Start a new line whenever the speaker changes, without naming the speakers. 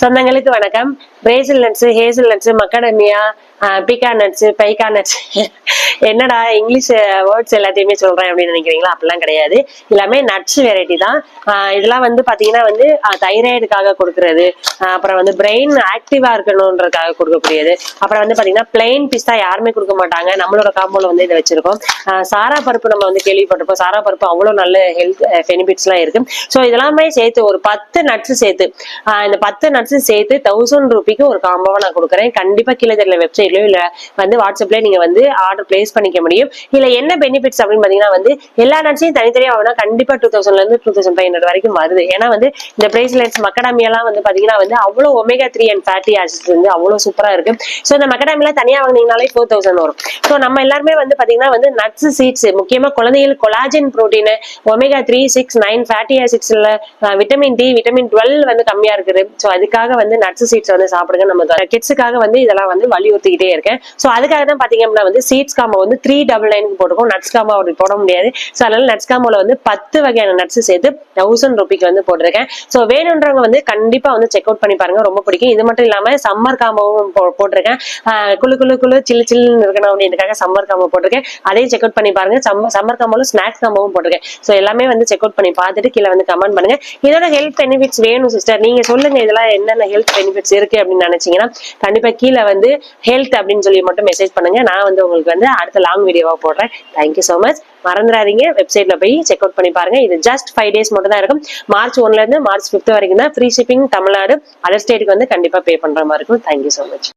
சொந்தங்களுக்கு வணக்கம். Brazil nuts, hazel nuts, macadamia, pecan nuts, pecan nuts, என்னடா இங்கிலீஷ் வேர்ட்ஸ் எல்லாத்தையுமே சொல்றேன் அப்படின்னு நினைக்கிறீங்களா? அப்படிலாம் கிடையாது. எல்லாமே நட்ஸ் வெரைட்டி தான். இதெல்லாம் வந்து பாத்தீங்கன்னா வந்து தைராய்டுக்காக கொடுக்கறது, அப்புறம் வந்து பிரெயின் ஆக்டிவா இருக்கணும்ன்றதுக்காக கொடுக்கக்கூடியது. அப்புறம் வந்து பாத்தீங்கன்னா பிளைன் பிஸ்தா யாருமே கொடுக்க மாட்டாங்க, நம்மளோட காம்போல வந்து இதை வச்சிருக்கோம். சாரா பருப்பு நம்ம வந்து கேள்விப்பட்டிருப்போம். சாரா பருப்பு அவ்வளவு நல்ல ஹெல்த் பெனிஃபிட்ஸ் எல்லாம் இருக்கு. ஸோ இதெல்லாமே சேர்த்து ஒரு 10 நட்ஸ் சேர்த்து, இந்த 10 நட்ஸ் சேர்த்து 1000 ரூபிக்கு ஒரு காம்போவை நான் கொடுக்குறேன். கண்டிப்பா கீழே தெரியல வெப்சைட்லயோ இல்ல வந்து வாட்ஸ்அப்லயே நீங்க வந்து ஆர்டர் பிளேஸ் பண்ணிக்க முடியும். இதுல என்ன பெனிஃபிட்ஸ் அப்படின்னு பாத்தீங்கன்னா வந்து எல்லா நட்ஸையும் தனித்தனியா வாங்கினா கண்டிப்பா 2000ல இருந்து 2500 வரைக்கும் வருது. ஏன்னா வந்து இந்த பிரேசிலெட்ஸ் மக்கடாமியெல்லாம் வந்து பாத்தீங்கன்னா வந்து அவ்வளவு ஒமேகா 3 அண்ட் ஃபேட்டி ஆசிட்ஸ் வந்து அவ்வளவு சூப்பரா இருக்கு. ஸோ இந்த மக்கடாமியில தனியா வாங்கினீங்கனாலே 4000 வரும். ஸோ நம்ம எல்லாருமே வந்து பாத்தீங்கன்னா வந்து நட்ஸ் சீட்ஸ், முக்கியமா குழந்தைகளுக்கு கொலாஜன் புரோட்டீன், ஒமேகா 3, 6, 9 ஃபேட்டி ஆசிட்ஸ்ல விட்டமின் டி, விட்டமின் 12 வந்து கம்மியா இருக்குது. ஸோ அதுக்காக வந்து நட்ஸ் சீட்ஸ் வந்து சாப்பிடுங்க. நம்ம கிட்ஸுக்காக வந்து இதெல்லாம் வந்து வலியுறுத்திக்கிட்டே இருக்கேன். ஸோ அதுக்காக தான் பாத்தீங்க அப்படின்னா வந்து சீட்ஸ் காம்போ வந்து 399 போட்டுக்கும். நட்ஸ் காம்போ அப்படி போட முடியாது. ஸோ அதனால நட்ஸ் காம்போல வந்து 10 வகையான நட்ஸ் சேர்த்து 1000 ரூபிக்கு வந்து போட்டிருக்கேன். ஸோ வேணுன்றவங்க வந்து கண்டிப்பா வந்து செக் அவுட் பண்ணி பாருங்க, ரொம்ப பிடிக்கும். இது மட்டும் இல்லாம சம்மர் காம்போவும் போட்டிருக்கேன். குழு குழு குழு சில்லு சில்லுன்னு இருக்கணும் அப்படின்றதுக்காக சம்மர் காம்போ போட்டிருக்கேன். அதையும் செக் அவுட் பண்ணி பாருங்க. சம்மர் காம்போல ஸ்நாக்ஸ் காம்போவும் போட்டிருக்கேன். ஸோ எல்லாமே வந்து செக் அவுட் பண்ணி பார்த்துட்டு கீழே வந்து கமெண்ட் பண்ணுங்க. இதோட ஹெல்த் பெனிஃபிட்ஸ் வேணும் சிஸ்டர், நீங்க சொல்லுங்க இதெல்லாம் என்னென்ன ஹெல்த் பெனிஃபிட்ஸ் இருக்கு அப்படின்னு நினைச்சீங்கன்னா கண்டிப்பா கீழே வந்து ஹெல்த் அப்படின்னு சொல்லி மட்டும் மெசேஜ் பண்ணுங்க. நான் வந்து உங்களுக்கு வந்து அடுத்த லாங் வீடியோவா போடுறேன். Thank you so much. மறந்துடாதீங்க, வெப்சைட்ல போய் செக் அவுட் பண்ணி பாருங்க. இது ஜஸ்ட் 5 days மட்டும் தான் இருக்கும். மார்ச் 1ல இருந்து மார்ச் 5 வரைக்கும் தான் ஃப்ரீ ஷிப்பிங். தமிழ்நாடு, அதர் ஸ்டேட்டுக்கு வந்து கண்டிப்பா பே பண்ற மாதிரி இருக்கும். Thank you so much.